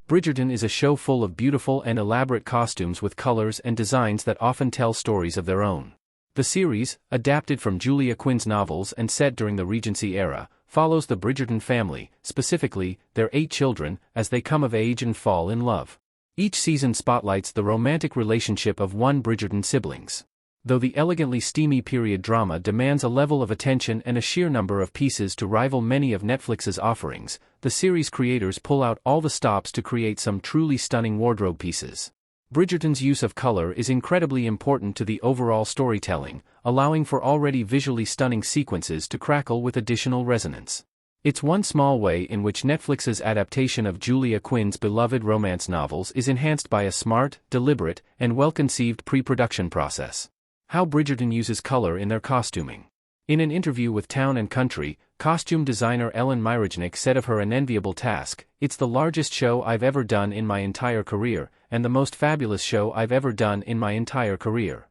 Bridgerton is a show full of beautiful and elaborate costumes with colors and designs that often tell stories of their own. The series, adapted from Julia Quinn's novels and set during the Regency era, follows the Bridgerton family, specifically, their 8 children, as they come of age and fall in love. Each season spotlights the romantic relationship of one Bridgerton siblings. Though the elegantly steamy period drama demands a level of attention and a sheer number of pieces to rival many of Netflix's offerings, the series creators pull out all the stops to create some truly stunning wardrobe pieces. Bridgerton's use of color is incredibly important to the overall storytelling, allowing for already visually stunning sequences to crackle with additional resonance. It's one small way in which Netflix's adaptation of Julia Quinn's beloved romance novels is enhanced by a smart, deliberate, and well-conceived pre-production process. How Bridgerton uses color in their costuming. In an interview with Town & Country, costume designer Ellen Myrojnick said of her unenviable task, "It's the largest show I've ever done in my entire career, and the most fabulous show I've ever done in my entire career."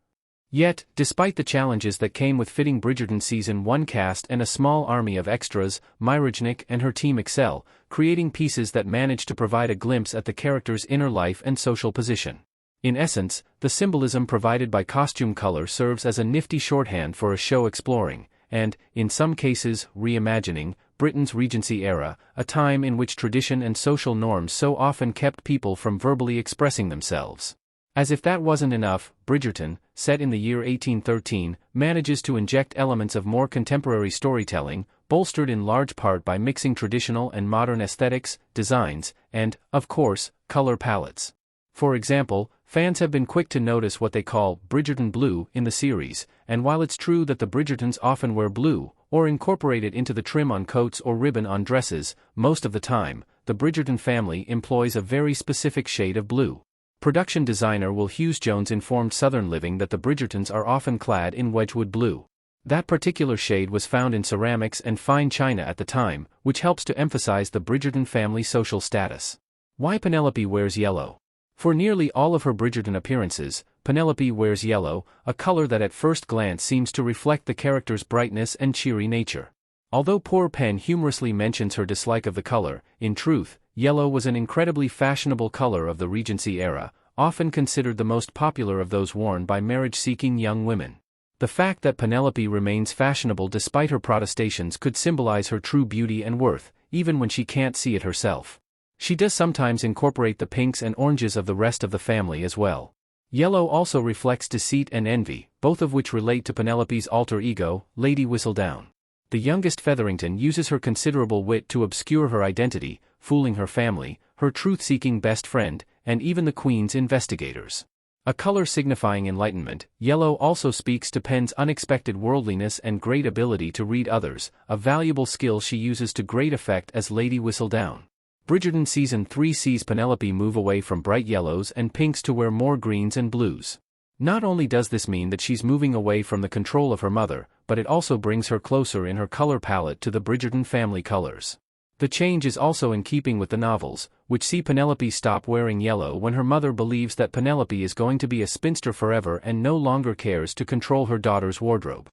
Yet, despite the challenges that came with fitting Bridgerton Season 1 cast and a small army of extras, Myrojnick and her team excel, creating pieces that manage to provide a glimpse at the character's inner life and social position. In essence, the symbolism provided by costume color serves as a nifty shorthand for a show exploring, and, in some cases, reimagining, Britain's Regency era, a time in which tradition and social norms so often kept people from verbally expressing themselves. As if that wasn't enough, Bridgerton, set in the year 1813, manages to inject elements of more contemporary storytelling, bolstered in large part by mixing traditional and modern aesthetics, designs, and, of course, color palettes. For example, fans have been quick to notice what they call Bridgerton blue in the series, and while it's true that the Bridgertons often wear blue, or incorporate it into the trim on coats or ribbon on dresses, most of the time, the Bridgerton family employs a very specific shade of blue. Production designer Will Hughes-Jones informed Southern Living that the Bridgertons are often clad in Wedgwood blue. That particular shade was found in ceramics and fine china at the time, which helps to emphasize the Bridgerton family social status. Why Penelope wears yellow? For nearly all of her Bridgerton appearances, Penelope wears yellow, a color that at first glance seems to reflect the character's brightness and cheery nature. Although Poor Pen humorously mentions her dislike of the color, in truth, yellow was an incredibly fashionable color of the Regency era, often considered the most popular of those worn by marriage-seeking young women. The fact that Penelope remains fashionable despite her protestations could symbolize her true beauty and worth, even when she can't see it herself. She does sometimes incorporate the pinks and oranges of the rest of the family as well. Yellow also reflects deceit and envy, both of which relate to Penelope's alter ego, Lady Whistledown. The youngest Featherington uses her considerable wit to obscure her identity, fooling her family, her truth-seeking best friend, and even the Queen's investigators. A color signifying enlightenment, yellow also speaks to Pen's unexpected worldliness and great ability to read others, a valuable skill she uses to great effect as Lady Whistledown. Bridgerton Season 3 sees Penelope move away from bright yellows and pinks to wear more greens and blues. Not only does this mean that she's moving away from the control of her mother, but it also brings her closer in her color palette to the Bridgerton family colors. The change is also in keeping with the novels, which see Penelope stop wearing yellow when her mother believes that Penelope is going to be a spinster forever and no longer cares to control her daughter's wardrobe.